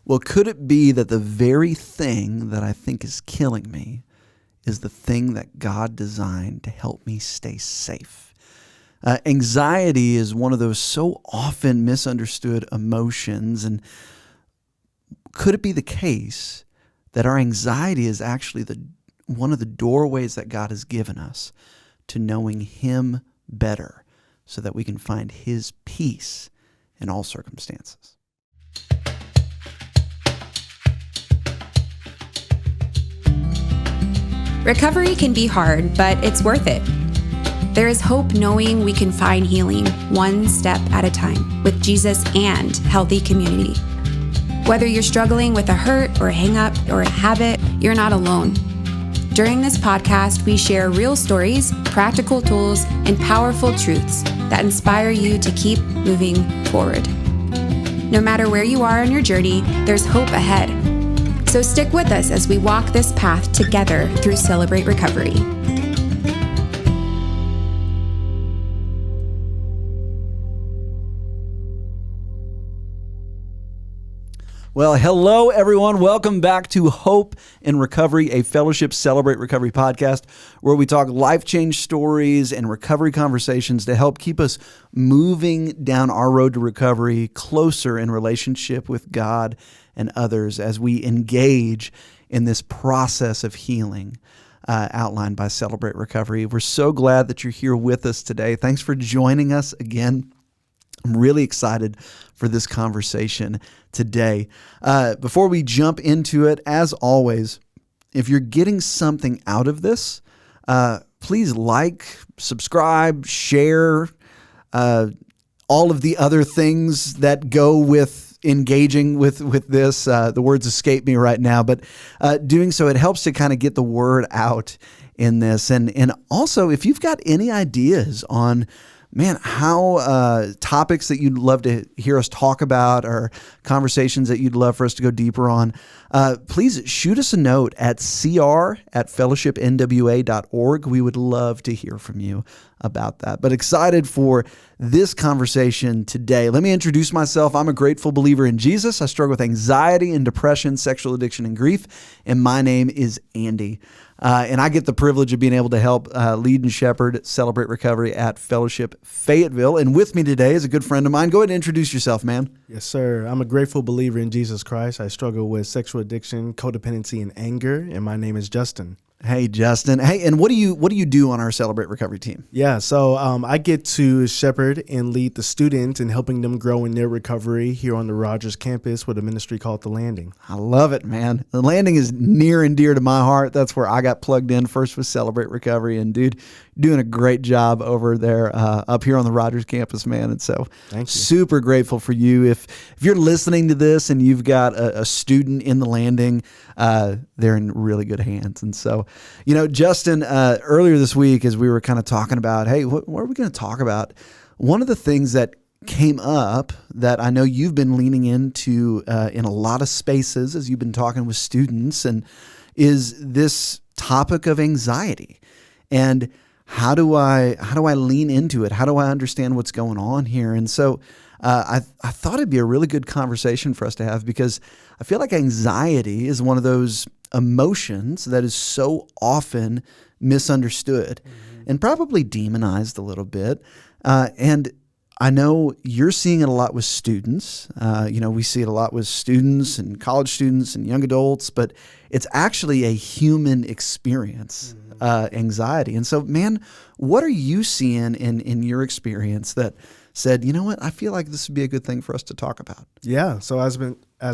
Well, could it be that the very thing that I think is killing me is the thing that God designed to help me stay safe? Anxiety is one of those so often misunderstood emotions. And could it be the case that our anxiety is actually one of the doorways that God has given us to knowing Him better so that we can find His peace in all circumstances? Recovery can be hard, but it's worth it. There is hope knowing we can find healing one step at a time with Jesus and healthy community. Whether you're struggling with a hurt or a hang-up or a habit, you're not alone. During this podcast, we share real stories, practical tools, and powerful truths that inspire you to keep moving forward. No matter where you are on your journey, there's hope ahead. So stick with us as we walk this path together through Celebrate Recovery. Well, hello, everyone. Welcome back to Hope in Recovery, a Fellowship Celebrate Recovery podcast, where we talk life change stories and recovery conversations to help keep us moving down our road to recovery, closer in relationship with God and others as we engage in this process of healing outlined by Celebrate Recovery. We're so glad that you're here with us today. Thanks for joining us again. I'm really excited for this conversation today. Before we jump into it, as always, if you're getting something out of this, please like, subscribe, share, all of the other things that go with engaging with this. The words escape me right now, but doing so, it helps to kind of get the word out in this. And also, if you've got any ideas on how topics that you'd love to hear us talk about or conversations that you'd love for us to go deeper on, please shoot us a note at cr@fellowshipnwa.org. We would love to hear from you about that. But excited for this conversation today. Let me introduce myself. I'm a grateful believer in Jesus. I struggle with anxiety and depression, sexual addiction, and grief. And my name is Andy. And I get the privilege of being able to help lead and shepherd Celebrate Recovery at Fellowship Fayetteville. And with me today is a good friend of mine. Go ahead and introduce yourself, man. Yes, sir. I'm a grateful believer in Jesus Christ. I struggle with sexual addiction, codependency, and anger. And my name is Justin. Hey, Justin. Hey, and what do you do on our Celebrate Recovery team? Yeah, so I get to shepherd and lead the students and helping them grow in their recovery here on the Rogers campus with a ministry called The Landing. I love it, man. The Landing is near and dear to my heart. That's where I got plugged in first with Celebrate Recovery. And dude, doing a great job over there up here on the Rogers campus, man. And so Thank you. Super grateful for you. If you're listening to this and you've got a student in The Landing, they're in really good hands. And so, Justin, earlier this week, as we were kind of talking about, hey, what are we going to talk about? One of the things that came up that I know you've been leaning into in a lot of spaces as you've been talking with students, and is this topic of anxiety. And how do I lean into it? How do I understand what's going on here? And so I thought it'd be a really good conversation for us to have, because I feel like anxiety is one of those emotions that is so often misunderstood and probably demonized a little bit. And I know you're seeing it a lot with students. We see it a lot with students and college students and young adults, but it's actually a human experience, anxiety. And so, man, what are you seeing in your experience that said, you know what, I feel like this would be a good thing for us to talk about? Yeah, so as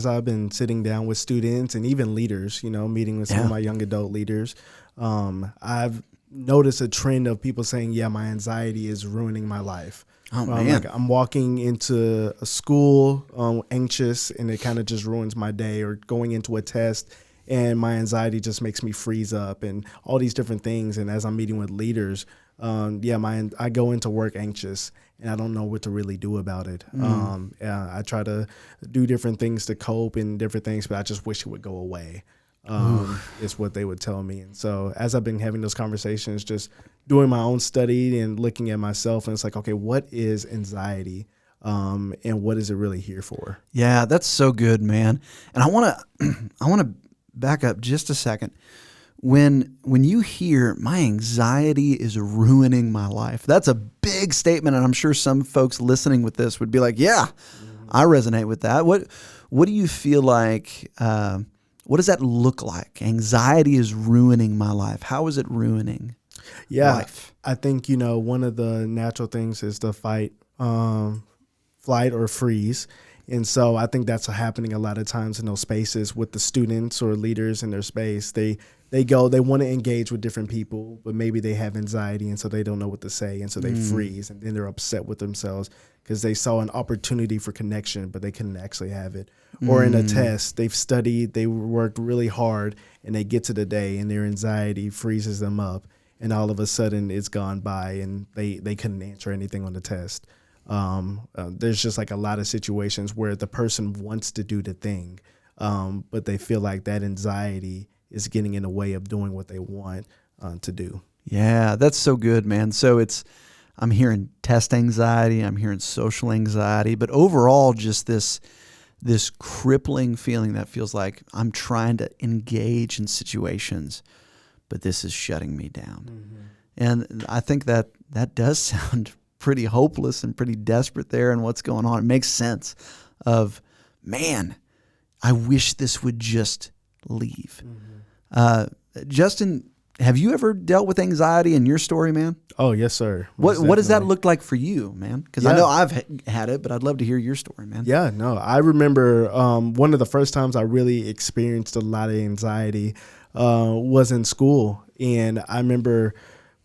I've been sitting down with students and even leaders, meeting with some of my young adult leaders, I've noticed a trend of people saying, yeah, my anxiety is ruining my life. Oh, man. I'm walking into a school anxious, and it kind of just ruins my day, or going into a test and my anxiety just makes me freeze up, and all these different things. And as I'm meeting with leaders, I go into work anxious, and I don't know what to really do about it. I try to do different things to cope and different things, but I just wish it would go away. Is what they would tell me. And so as I've been having those conversations, just doing my own study and looking at myself, and it's like, okay, what is anxiety? and what is it really here for? Yeah, that's so good, man. And I want to back up just a second. When you hear my anxiety is ruining my life, that's a big statement, and I'm sure some folks listening with this would be like, "Yeah, I resonate with that." What do you feel like? What does that look like? Anxiety is ruining my life. How is it ruining life? I think one of the natural things is to fight, flight or freeze. And so I think that's happening a lot of times in those spaces with the students or leaders in their space. They want to engage with different people, but maybe they have anxiety, and so they don't know what to say, and so they freeze, and then they're upset with themselves because they saw an opportunity for connection, but they couldn't actually have it. Or in a test, they've studied, they worked really hard, and they get to the day, and their anxiety freezes them up, and all of a sudden it's gone by, and they couldn't answer anything on the test. There's just like a lot of situations where the person wants to do the thing, but they feel like that anxiety is getting in the way of doing what they want to do. Yeah, that's so good, man. So I'm hearing test anxiety, I'm hearing social anxiety, but overall just this crippling feeling that feels like I'm trying to engage in situations, but this is shutting me down. Mm-hmm. And I think that does sound pretty hopeless and pretty desperate there and what's going on. It makes sense of, man, I wish this would just leave. Mm-hmm. Justin, have you ever dealt with anxiety in your story, man? Oh, yes, sir. What does that look like for you, man? Because I know I've had it, but I'd love to hear your story, man. Yeah, no, I remember one of the first times I really experienced a lot of anxiety was in school. And I remember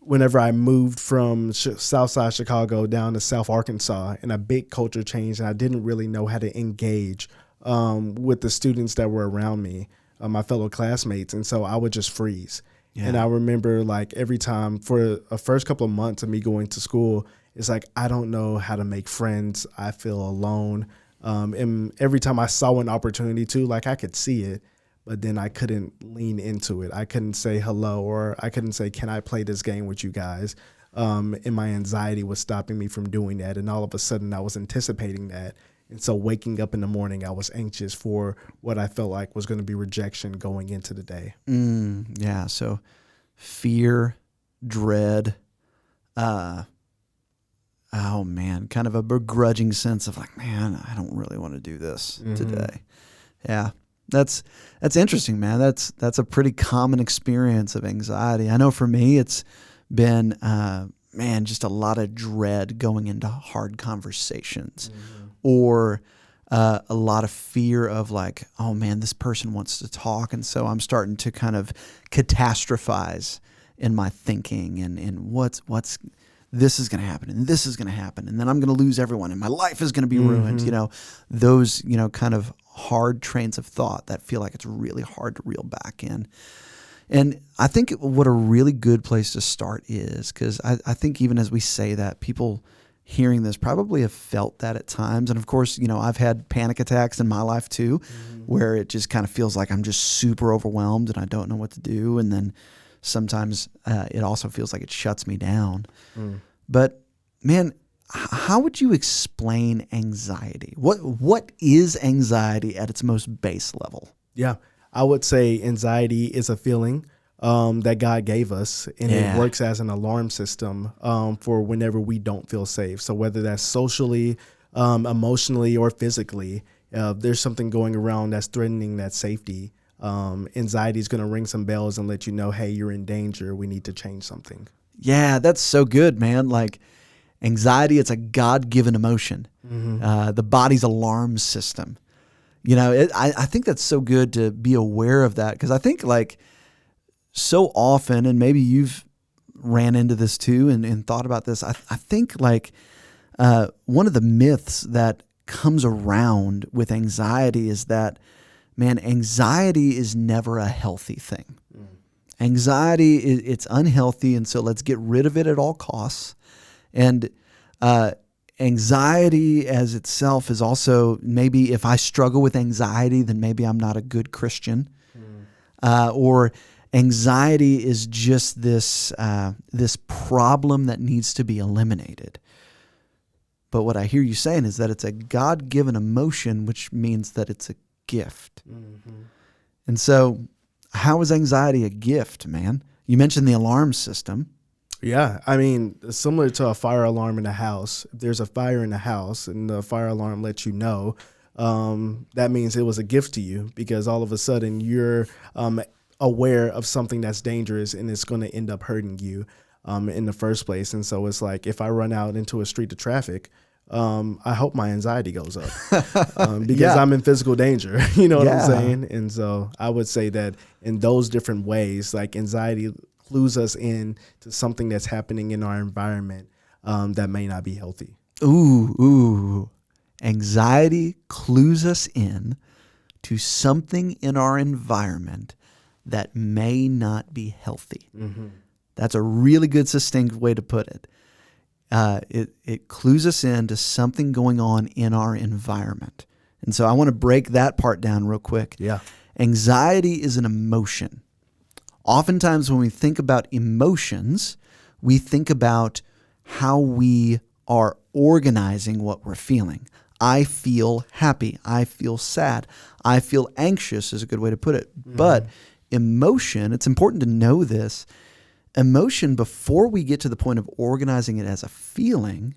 whenever I moved from Southside Chicago down to South Arkansas, and a big culture change, and I didn't really know how to engage with the students that were around me, my fellow classmates. And so I would just freeze. Yeah. And I remember like every time for a first couple of months of me going to school, it's like, I don't know how to make friends. I feel alone. And every time I saw an opportunity to, like I could see it, but then I couldn't lean into it. I couldn't say hello, or I couldn't say, can I play this game with you guys? And my anxiety was stopping me from doing that. And all of a sudden I was anticipating that. And so waking up in the morning, I was anxious for what I felt like was going to be rejection going into the day. Yeah. So fear, dread, oh man, kind of a begrudging sense of like, man, I don't really want to do this today. Yeah. That's interesting, man. That's a pretty common experience of anxiety. I know for me, it's been, just a lot of dread going into hard conversations, or a lot of fear of like, oh man, this person wants to talk, and so I'm starting to kind of catastrophize in my thinking, and what's this is going to happen, and this is going to happen, and then I'm going to lose everyone, and my life is going to be ruined. Those kind of hard trains of thought that feel like it's really hard to reel back in. And I think what a really good place to start is, because I think even as we say that, people hearing this probably have felt that at times. And of course, I've had panic attacks in my life too, where it just kind of feels like I'm just super overwhelmed and I don't know what to do. And then sometimes it also feels like it shuts me down. But man, how would you explain anxiety? What is anxiety at its most base level? Yeah, I would say anxiety is a feeling that God gave us, and it works as an alarm system for whenever we don't feel safe. So whether that's socially, emotionally, or physically, there's something going around that's threatening that safety. Anxiety is going to ring some bells and let you know, hey, you're in danger. We need to change something. Yeah, that's so good, man. Like anxiety, it's a God-given emotion. The body's alarm system. I think that's so good to be aware of that, because I think like so often, and maybe you've ran into this too and thought about this, I think like one of the myths that comes around with anxiety is that, man, anxiety is never a healthy thing. Anxiety, it's unhealthy, and so let's get rid of it at all costs. And anxiety as itself is also, maybe if I struggle with anxiety, then maybe I'm not a good Christian. Or anxiety is just this problem that needs to be eliminated. But what I hear you saying is that it's a God-given emotion, which means that it's a gift. Mm-hmm. And so how is anxiety a gift, man? You mentioned the alarm system. Yeah, I mean, similar to a fire alarm in a house. If there's a fire in the house and the fire alarm lets you know, that means it was a gift to you, because all of a sudden you're aware of something that's dangerous and it's going to end up hurting you in the first place. And so it's like, if I run out into a street of traffic, I hope my anxiety goes up because I'm in physical danger. You know what I'm saying? And so I would say that in those different ways, like anxiety clues us in to something that's happening in our environment that may not be healthy. Ooh. Anxiety clues us in to something in our environment that may not be healthy. Mm-hmm. That's a really good succinct way to put it. It clues us into something going on in our environment. And so I want to break that part down real quick. Yeah. Anxiety is an emotion. Oftentimes when we think about emotions, we think about how we are organizing what we're feeling. I feel happy. I feel sad. I feel anxious is a good way to put it. Mm-hmm. But emotion, it's important to know this, emotion, before we get to the point of organizing it as a feeling,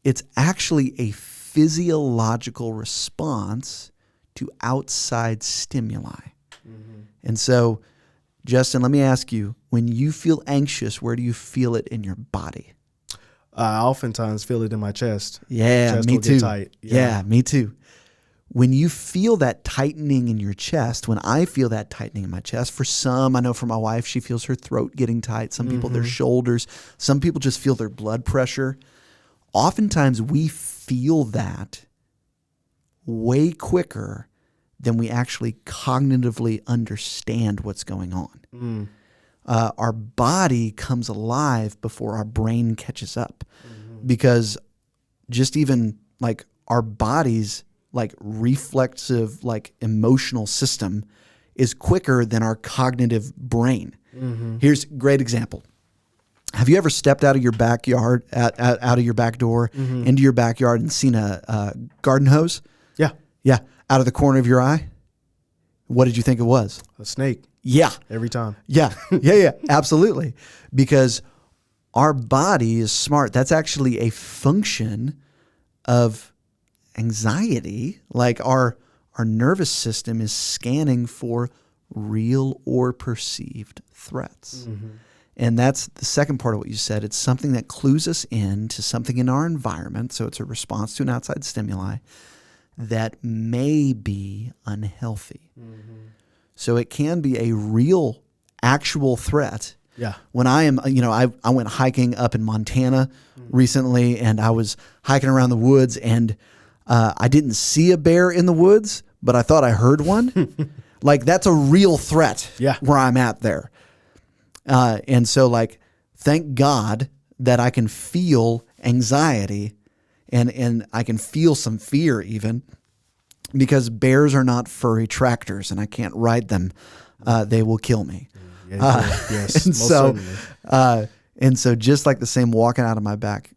it's actually a physiological response to outside stimuli. Mm-hmm. And so, Justin, let me ask you, when you feel anxious, where do you feel it in your body? I oftentimes feel it in my chest. Yeah, chest me will too. Get tight. Yeah, me too. When you feel that tightening in your chest, when I feel that tightening in my chest, for some, I know for my wife, she feels her throat getting tight. Some people, their shoulders. Some people just feel their blood pressure. Oftentimes, we feel that way quicker than we actually cognitively understand what's going on. Our body comes alive before our brain catches up, because just even like our body's like reflexive, like emotional system is quicker than our cognitive brain. Mm-hmm. Here's a great example. Have you ever stepped out of your backyard, out of your back door into your backyard and seen a garden hose? Yeah. Yeah. Out of the corner of your eye? What did you think it was? A snake. Yeah. Every time. Yeah. Yeah. Absolutely. Because our body is smart. That's actually a function of anxiety. Like our nervous system is scanning for real or perceived threats. Mm-hmm. And that's the second part of what you said. It's something that clues us in to something in our environment. So it's a response to an outside stimuli that may be unhealthy. Mm-hmm. So it can be a real, actual threat. Yeah. When I am, I went hiking up in Montana recently, and I was hiking around the woods, and I didn't see a bear in the woods, but I thought I heard one. Like, that's a real threat where I'm at there. And so, like, thank God that I can feel anxiety and I can feel some fear even, because bears are not furry tractors and I can't ride them. They will kill me. Yes, and most so, certainly. And so just like the same walking out of my back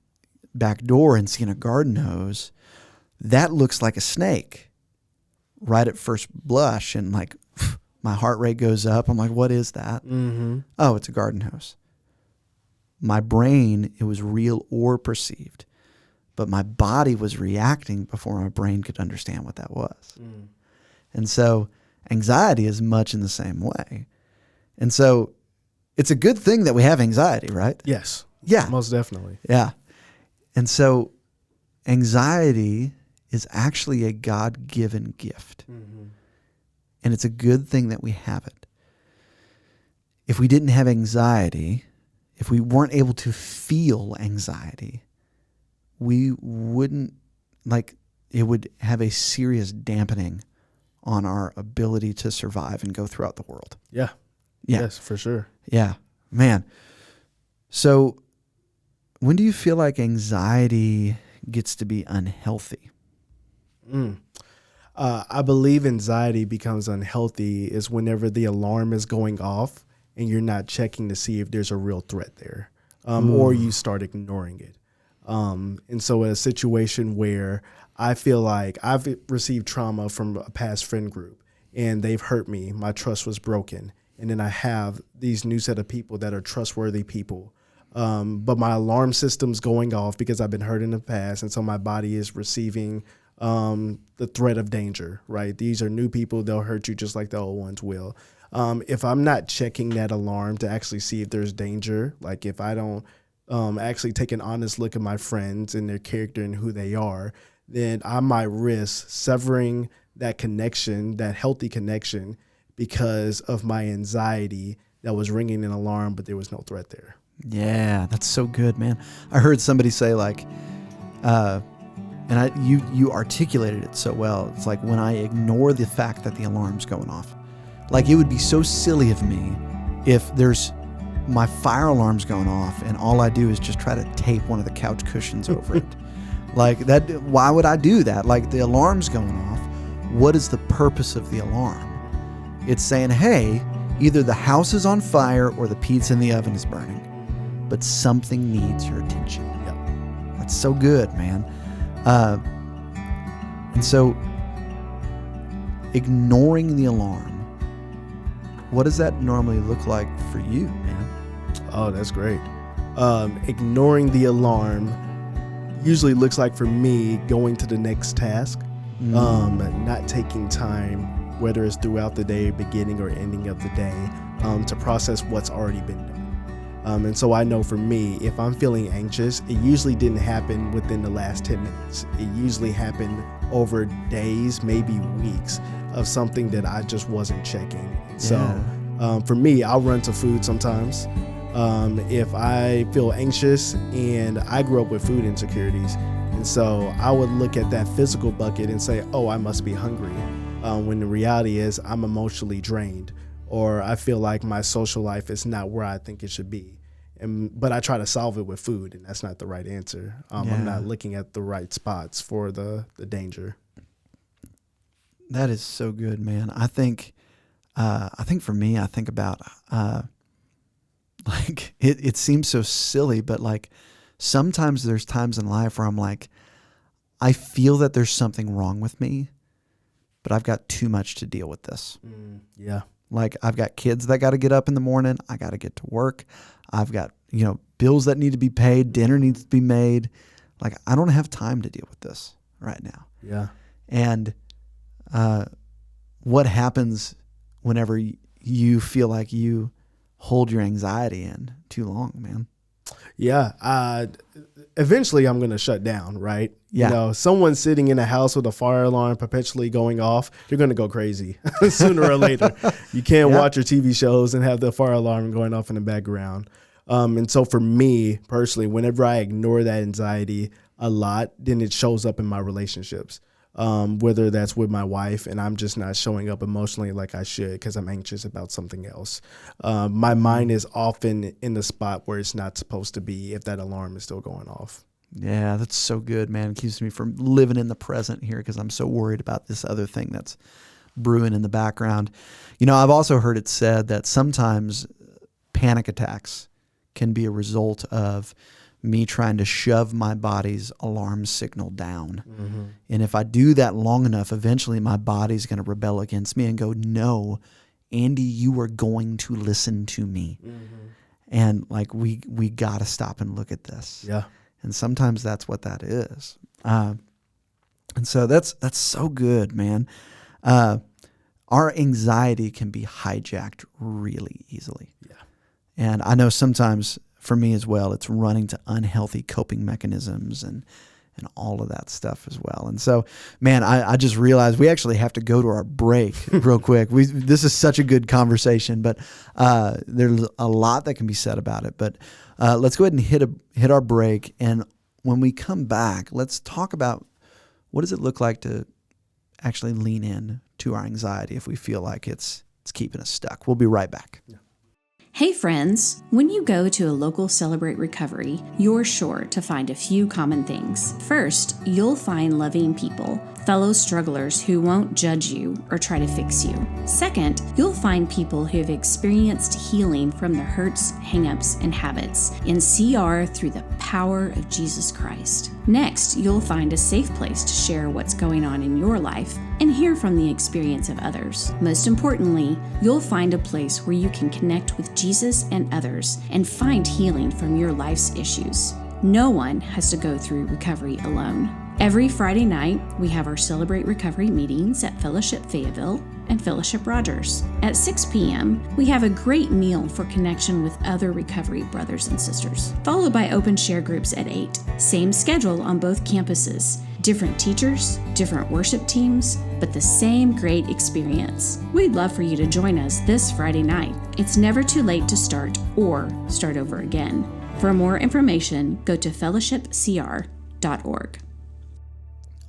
door and seeing a garden hose, that looks like a snake right at first blush. And like my heart rate goes up. I'm like, what is that? Mm-hmm. Oh, it's a garden hose. My brain, it was real or perceived, but my body was reacting before my brain could understand what that was. Mm. And so anxiety is much in the same way. And so it's a good thing that we have anxiety, right? Yes. Yeah. Most definitely. Yeah. And so anxiety is actually a God-given gift. Mm-hmm. And it's a good thing that we have it. If we didn't have anxiety, if we weren't able to feel anxiety, we wouldn't, like, it would have a serious dampening on our ability to survive and go throughout the world. Yeah. Yeah. Yes, for sure. Yeah, man. So when do you feel like anxiety gets to be unhealthy? I believe anxiety becomes unhealthy is whenever the alarm is going off and you're not checking to see if there's a real threat there, or you start ignoring it. And so a situation where I feel like I've received trauma from a past friend group and they've hurt me, my trust was broken. And then I have these new set of people that are trustworthy people. But my alarm system's going off because I've been hurt in the past. And so my body is receiving the threat of danger, right? These are new people. They'll hurt you just like the old ones will. If I'm not checking that alarm to actually see if there's danger, like if I don't actually take an honest look at my friends and their character and who they are, then I might risk severing that connection, that healthy connection, because of my anxiety that was ringing an alarm, but there was no threat there. Yeah, that's so good, man. I heard somebody say you articulated it so well. It's like when I ignore the fact that the alarm's going off. Like it would be so silly of me if my fire alarm's going off and all I do is just try to tape one of the couch cushions over it. Like that, why would I do that? Like the alarm's going off. What is the purpose of the alarm? It's saying, hey, either the house is on fire or the pizza in the oven is burning, but something needs your attention. Yep. That's so good, man. And so ignoring the alarm, what does that normally look like for you, man? Oh, that's great. Ignoring the alarm usually looks like for me going to the next task, not taking time, whether it's throughout the day, beginning or ending of the day, to process what's already been done. And so I know for me, if I'm feeling anxious, it usually didn't happen within the last 10 minutes. It usually happened over days, maybe weeks of something that I just wasn't checking. So for me, I'll run to food sometimes. If I feel anxious, and I grew up with food insecurities, and so I would look at that physical bucket and say, oh, I must be hungry. When the reality is I'm emotionally drained, or I feel like my social life is not where I think it should be. But I try to solve it with food, and that's not the right answer. I'm not looking at the right spots for the danger. That is so good, man. I think for me, I think about like it seems so silly, but like sometimes there's times in life where I'm like, I feel that there's something wrong with me, but I've got too much to deal with this. Yeah. Like I've got kids that got to get up in the morning. I got to get to work. I've got, bills that need to be paid. Dinner needs to be made. Like I don't have time to deal with this right now. Yeah. And what happens whenever you feel like you hold your anxiety in too long, man? Yeah. Eventually I'm going to shut down, right? Yeah. Someone sitting in a house with a fire alarm perpetually going off, you're going to go crazy sooner or later. You can't watch your TV shows and have the fire alarm going off in the background. And so for me personally, whenever I ignore that anxiety a lot, then it shows up in my relationships. Whether that's with my wife and I'm just not showing up emotionally like I should because I'm anxious about something else. My mind is often in the spot where it's not supposed to be if that alarm is still going off. Yeah, that's so good, man. It keeps me from living in the present here because I'm so worried about this other thing that's brewing in the background. I've also heard it said that sometimes panic attacks can be a result of me trying to shove my body's alarm signal down. Mm-hmm. And if I do that long enough, eventually my body's going to rebel against me and go, no, Andy, you are going to listen to me. Mm-hmm. And like, we got to stop and look at this. Yeah. And sometimes that's what that is. And so that's so good, man. Our anxiety can be hijacked really easily. Yeah. And I know sometimes for me as well, it's running to unhealthy coping mechanisms and all of that stuff as well. And so, man, I just realized we actually have to go to our break real quick. This is such a good conversation, but there's a lot that can be said about it. But let's go ahead and hit our break. And when we come back, let's talk about what does it look like to actually lean in to our anxiety if we feel like it's keeping us stuck. We'll be right back. Yeah. Hey friends, when you go to a local Celebrate Recovery, you're sure to find a few common things. First, you'll find loving people, fellow strugglers who won't judge you or try to fix you. Second, you'll find people who have experienced healing from their hurts, hangups, and habits in CR through the power of Jesus Christ. Next, you'll find a safe place to share what's going on in your life and hear from the experience of others. Most importantly, you'll find a place where you can connect with Jesus and others and find healing from your life's issues. No one has to go through recovery alone. Every Friday night, we have our Celebrate Recovery meetings at Fellowship Fayetteville and Fellowship Rogers. At 6 p.m., we have a great meal for connection with other recovery brothers and sisters, followed by open share groups at 8. Same schedule on both campuses. Different teachers, different worship teams, but the same great experience. We'd love for you to join us this Friday night. It's never too late to start or start over again. For more information, go to fellowshipcr.org.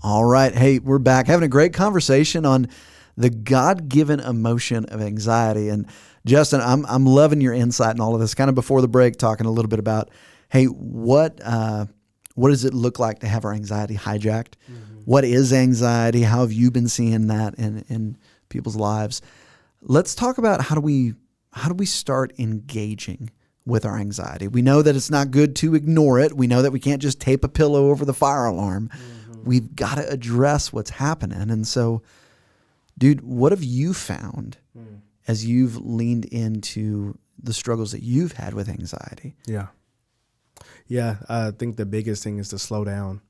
All right. Hey, we're back having a great conversation on the God-given emotion of anxiety. And Justin, I'm loving your insight in all of this. Kind of before the break, talking a little bit about, hey, what does it look like to have our anxiety hijacked? Mm-hmm. What is anxiety? How have you been seeing that in people's lives? Let's talk about how do we start engaging with our anxiety. We know that it's not good to ignore it. We know that we can't just tape a pillow over the fire alarm. Mm-hmm. We've got to address what's happening. And so, dude, what have you found as you've leaned into the struggles that you've had with anxiety? Yeah, I think the biggest thing is to slow down.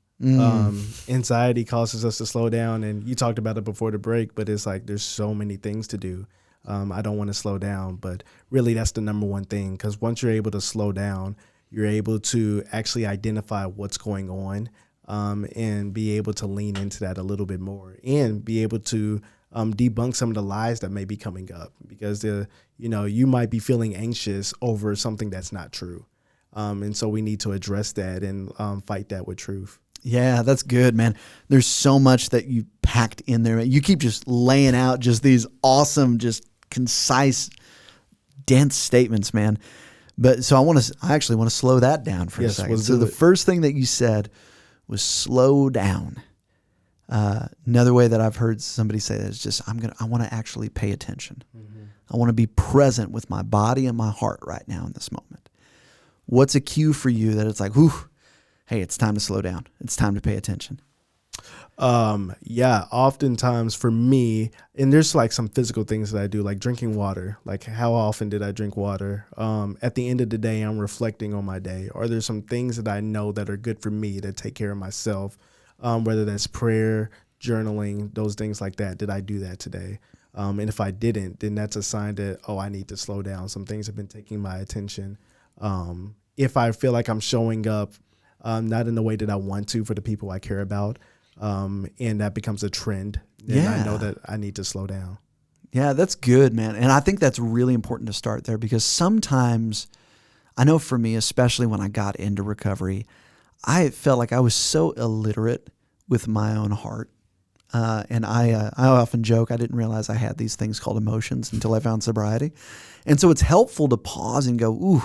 Anxiety causes us to slow down, and you talked about it before the break, but it's like there's so many things to do. I don't want to slow down, but really that's the number one thing, because once you're able to slow down, you're able to actually identify what's going on, and be able to lean into that a little bit more and be able to debunk some of the lies that may be coming up, because you might be feeling anxious over something that's not true. And so we need to address that and fight that with truth. Yeah, that's good, man. There's so much that you packed in there. You keep just laying out just these awesome, just concise, dense statements, man. But so I actually want to slow that down for a second. So the first thing that you said was slow down. Another way that I've heard somebody say that is just, I want to actually pay attention. Mm-hmm. I want to be present with my body and my heart right now in this moment. What's a cue for you that it's like, whew, hey, it's time to slow down. It's time to pay attention. Oftentimes for me, and there's like some physical things that I do, like drinking water. Like, how often did I drink water? At the end of the day, I'm reflecting on my day. Are there some things that I know that are good for me to take care of myself? Whether that's prayer, journaling, those things like that. Did I do that today? And if I didn't, then that's a sign that, I need to slow down. Some things have been taking my attention. If I feel like I'm showing up not in the way that I want to for the people I care about, and that becomes a trend, then I know that I need to slow down. Yeah, that's good, man. And I think that's really important to start there, because sometimes, I know for me, especially when I got into recovery, I felt like I was so illiterate with my own heart. And I often joke, I didn't realize I had these things called emotions until I found sobriety. And so it's helpful to pause and go, ooh,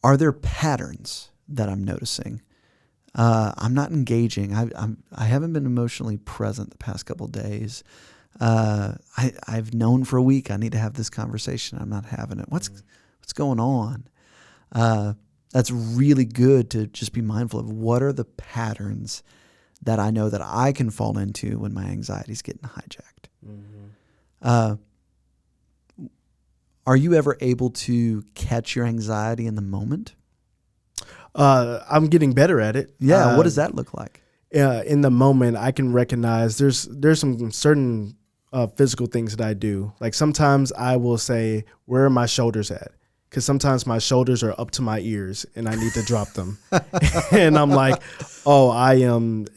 are there patterns that I'm noticing? I'm not engaging. I haven't been emotionally present the past couple of days. I've known for a week I need to have this conversation. I'm not having it. What's going on? That's really good to just be mindful of what are the patterns that I know that I can fall into when my anxiety is getting hijacked. Mm-hmm. Are you ever able to catch your anxiety in the moment? I'm getting better at it. Yeah. What does that look like? In the moment, I can recognize there's some certain physical things that I do. Like sometimes I will say, where are my shoulders at? Because sometimes my shoulders are up to my ears and I need to drop them. And I'm like, I'm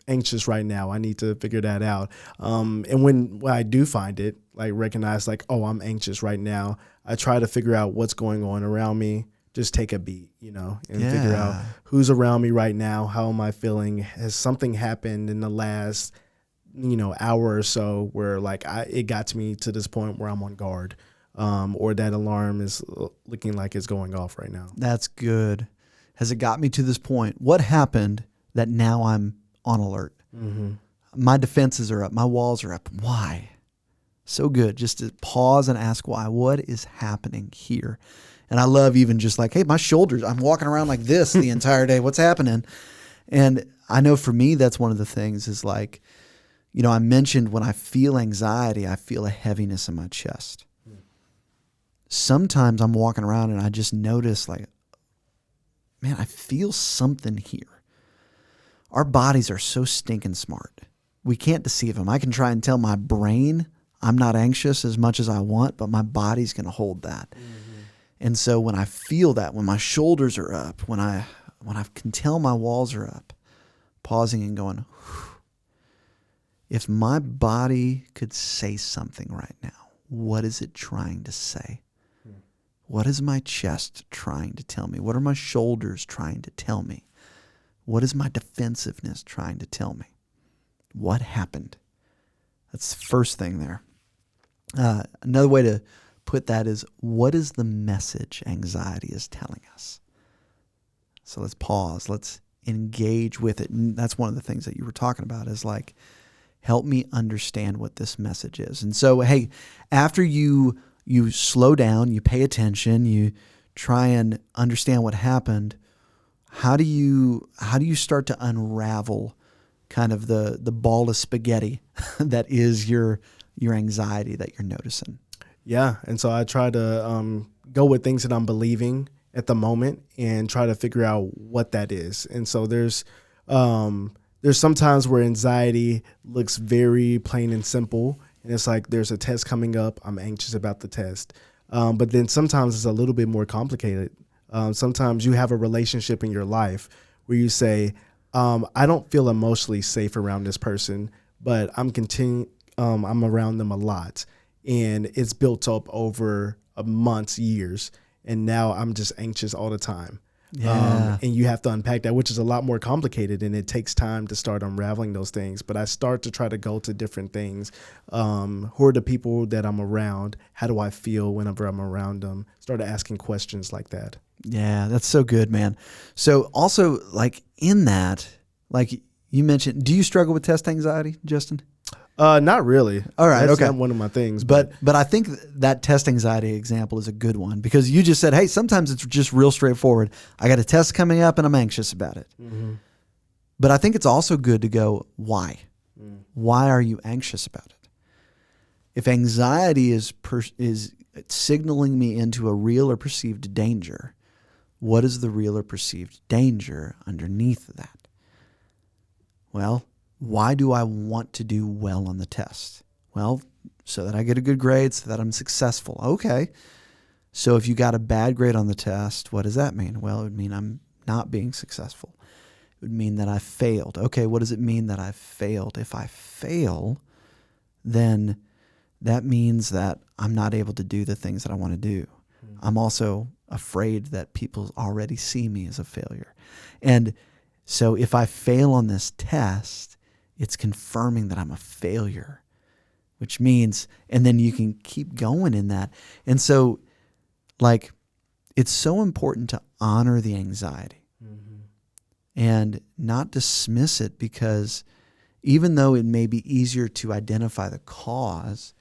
anxious right now. I need to figure that out. And when I do find it, like recognize like, I'm anxious right now, I try to figure out what's going on around me. Just take a beat, and figure out who's around me right now. How am I feeling? Has something happened in the last, hour or so where like it got to me to this point where I'm on guard? or that alarm is looking like it's going off right now. That's good. Has it got me to this point? What happened that now I'm on alert? Mm-hmm. My defenses are up. My walls are up. Why? So good. Just to pause and ask why. What is happening here? And I love even just like, hey, my shoulders, I'm walking around like this the entire day. What's happening? And I know for me, that's one of the things is like, you know, I mentioned when I feel anxiety, I feel a heaviness in my chest. Sometimes I'm walking around and I just notice like, man, I feel something here. Our bodies are so stinking smart. We can't deceive them. I can try and tell my brain I'm not anxious as much as I want, but my body's going to hold that. Mm-hmm. And so when I feel that, when my shoulders are up, when I can tell my walls are up, pausing and going, whew, if my body could say something right now, what is it trying to say? What is my chest trying to tell me? What are my shoulders trying to tell me? What is my defensiveness trying to tell me? What happened? That's the first thing there. Another way to put that is, what is the message anxiety is telling us? So let's pause. Let's engage with it. And that's one of the things that you were talking about is like, help me understand what this message is. And so, hey, after you slow down, you pay attention, you try and understand what happened, how do you start to unravel kind of the ball of spaghetti that is your anxiety that you're noticing? Yeah, and so I try to go with things that I'm believing at the moment and try to figure out what that is. And so there's some times where anxiety looks very plain and simple, and it's like there's a test coming up, I'm anxious about the test. But then sometimes it's a little bit more complicated. Sometimes you have a relationship in your life where you say, I don't feel emotionally safe around this person, but I'm around them a lot. And it's built up over months, years. And now I'm just anxious all the time. Yeah. And you have to unpack that, which is a lot more complicated, and it takes time to start unraveling those things. But I start to try to go to different things. Who are the people that I'm around? How do I feel whenever I'm around them? Start asking questions like that. Yeah, that's so good, man. So also, like in that, like you mentioned, do you struggle with test anxiety, Justin? Not really. All right, That's okay. not one of my things. But I think that test anxiety example is a good one because you just said, hey, sometimes it's just real straightforward. I got a test coming up and I'm anxious about it. Mm-hmm. But I think it's also good to go, why? Why are you anxious about it? If anxiety is signaling me into a real or perceived danger, what is the real or perceived danger underneath that? Well, why do I want to do well on the test? Well, so that I get a good grade, so that I'm successful. Okay. So if you got a bad grade on the test, what does that mean? Well, it would mean I'm not being successful. It would mean that I failed. Okay, what does it mean that I failed? If I fail, then that means that I'm not able to do the things that I want to do. I'm also afraid that people already see me as a failure. And so if I fail on this test, it's confirming that I'm a failure, which means, and then you can keep going in that. And so, like, it's so important to honor the anxiety and not dismiss it, because even though it may be easier to identify the cause,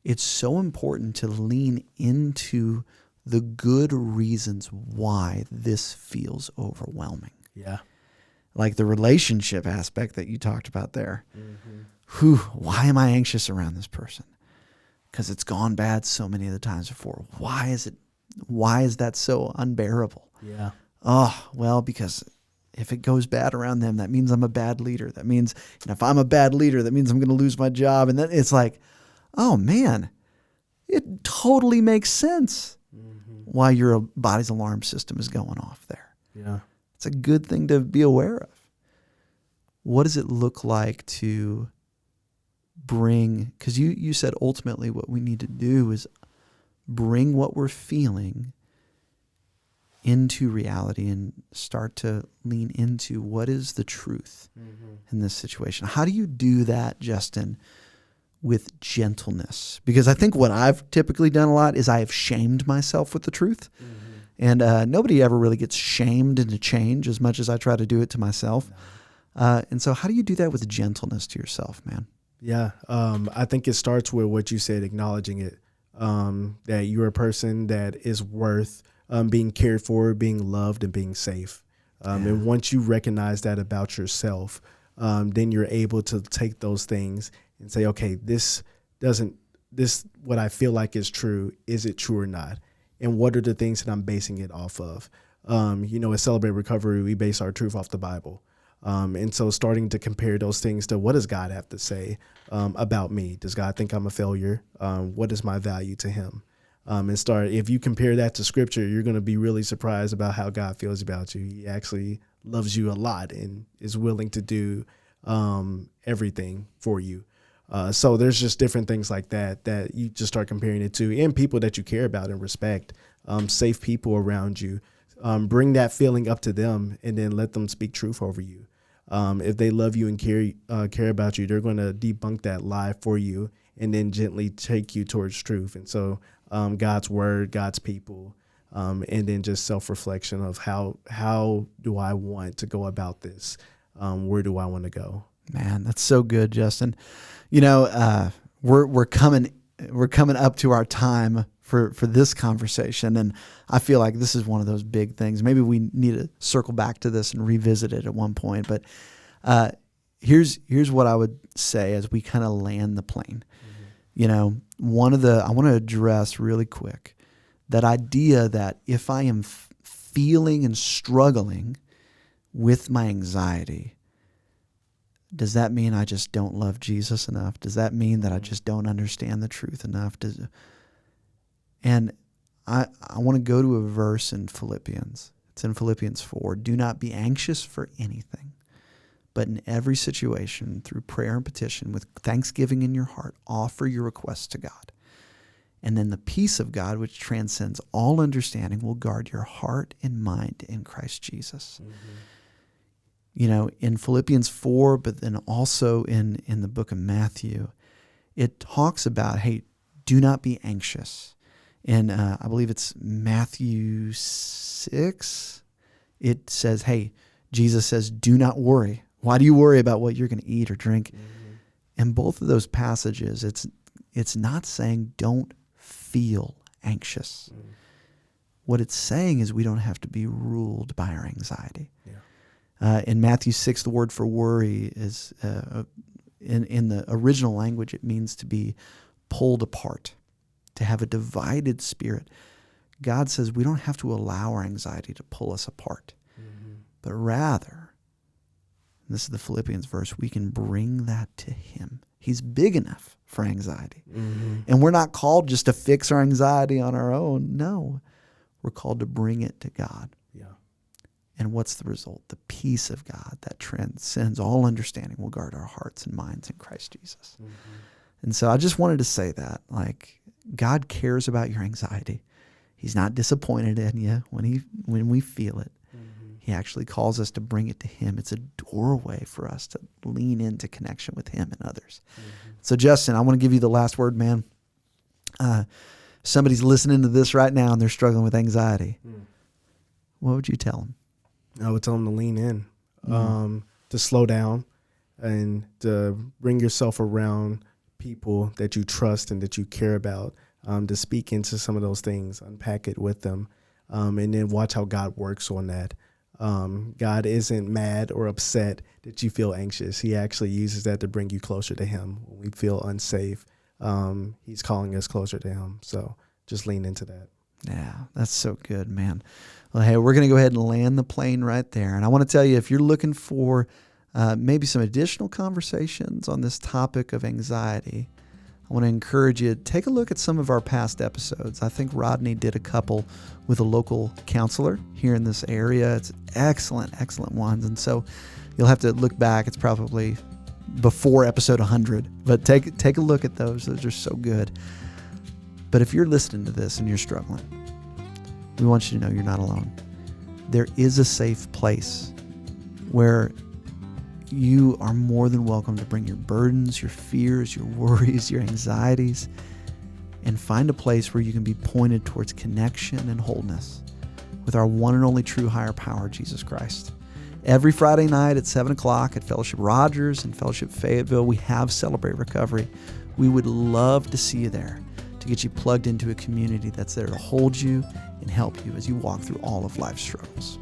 it's so important to lean into the good reasons why this feels overwhelming. Yeah. Like the relationship aspect that you talked about there. Mm-hmm. Why am I anxious around this person? Because it's gone bad so many of the times before. Why is that so unbearable? Yeah. Oh, well, because if it goes bad around them, that means I'm a bad leader. That means, and if I'm a bad leader, that means I'm going to lose my job. And then it's like, oh man, it totally makes sense why your body's alarm system is going off there. Yeah. It's a good thing to be aware of. What does it look like to bring, because you said ultimately what we need to do is bring what we're feeling into reality and start to lean into what is the truth in this situation. How do you do that, Justin, with gentleness. Because I think what I've typically done a lot is I have shamed myself with the truth. And nobody ever really gets shamed into change as much as I try to do it to myself. And so how do you do that with gentleness to yourself, man? Yeah, I think it starts with what you said, acknowledging it, that you're a person that is worth being cared for, being loved, and being safe. And once you recognize that about yourself, then you're able to take those things and say, okay, this what I feel like is true, is it true or not? And what are the things that I'm basing it off of? At Celebrate Recovery, we base our truth off the Bible. And so starting to compare those things to what does God have to say about me? Does God think I'm a failure? What is my value to him? If you compare that to scripture, you're going to be really surprised about how God feels about you. He actually loves you a lot and is willing to do everything for you. So there's just different things like that you just start comparing it to, and people that you care about and respect, safe people around you. Bring that feeling up to them and then let them speak truth over you. If they love you and care about you, they're going to debunk that lie for you and then gently take you towards truth. And so God's word, God's people, and then just self-reflection of how do I want to go about this? Where do I want to go? Man, that's so good, Justin. We're coming up to our time for this conversation, and I feel like this is one of those big things. Maybe we need to circle back to this and revisit it at one point. But here's what I would say as we kind of land the plane. I want to address really quick that idea that if I am feeling and struggling with my anxiety, does that mean I just don't love Jesus enough? Does that mean that I just don't understand the truth enough? And I want to go to a verse in Philippians. It's in Philippians 4. Do not be anxious for anything, but in every situation, through prayer and petition, with thanksgiving in your heart, offer your requests to God. And then the peace of God, which transcends all understanding, will guard your heart and mind in Christ Jesus. In Philippians 4, but then also in the book of Matthew, it talks about, hey, do not be anxious. And I believe it's Matthew 6. It says, hey, Jesus says, do not worry. Why do you worry about what you're going to eat or drink? And both of those passages, it's not saying don't feel anxious. What it's saying is we don't have to be ruled by our anxiety. In Matthew 6, the word for worry is, in the original language, it means to be pulled apart, to have a divided spirit. God says we don't have to allow our anxiety to pull us apart, but rather, and this is the Philippians verse, we can bring that to him. He's big enough for anxiety. And we're not called just to fix our anxiety on our own. No, we're called to bring it to God. And what's the result? The peace of God that transcends all understanding will guard our hearts and minds in Christ Jesus. And so I just wanted to say that, God cares about your anxiety. He's not disappointed in you when we feel it. He actually calls us to bring it to him. It's a doorway for us to lean into connection with him and others. So Justin, I want to give you the last word, man. Somebody's listening to this right now and they're struggling with anxiety. What would you tell them? I would tell them to lean in, to slow down, and to bring yourself around people that you trust and that you care about, to speak into some of those things, unpack it with them, and then watch how God works on that. God isn't mad or upset that you feel anxious. He actually uses that to bring you closer to him. When we feel unsafe, he's calling us closer to him. So just lean into that. Yeah, that's so good, man. Well, hey, we're going to go ahead and land the plane right there. And I want to tell you, if you're looking for maybe some additional conversations on this topic of anxiety, I want to encourage you to take a look at some of our past episodes. I think Rodney did a couple with a local counselor here in this area. It's excellent ones. And so you'll have to look back. It's probably before episode 100, but take a look at those. Those are so good. But if you're listening to this and you're struggling, we want you to know you're not alone. There is a safe place where you are more than welcome to bring your burdens, your fears, your worries, your anxieties, and find a place where you can be pointed towards connection and wholeness with our one and only true higher power, Jesus Christ. Every Friday night at 7 o'clock at Fellowship Rogers and Fellowship Fayetteville, we have Celebrate Recovery. We would love to see you there to get you plugged into a community that's there to hold you and help you as you walk through all of life's struggles.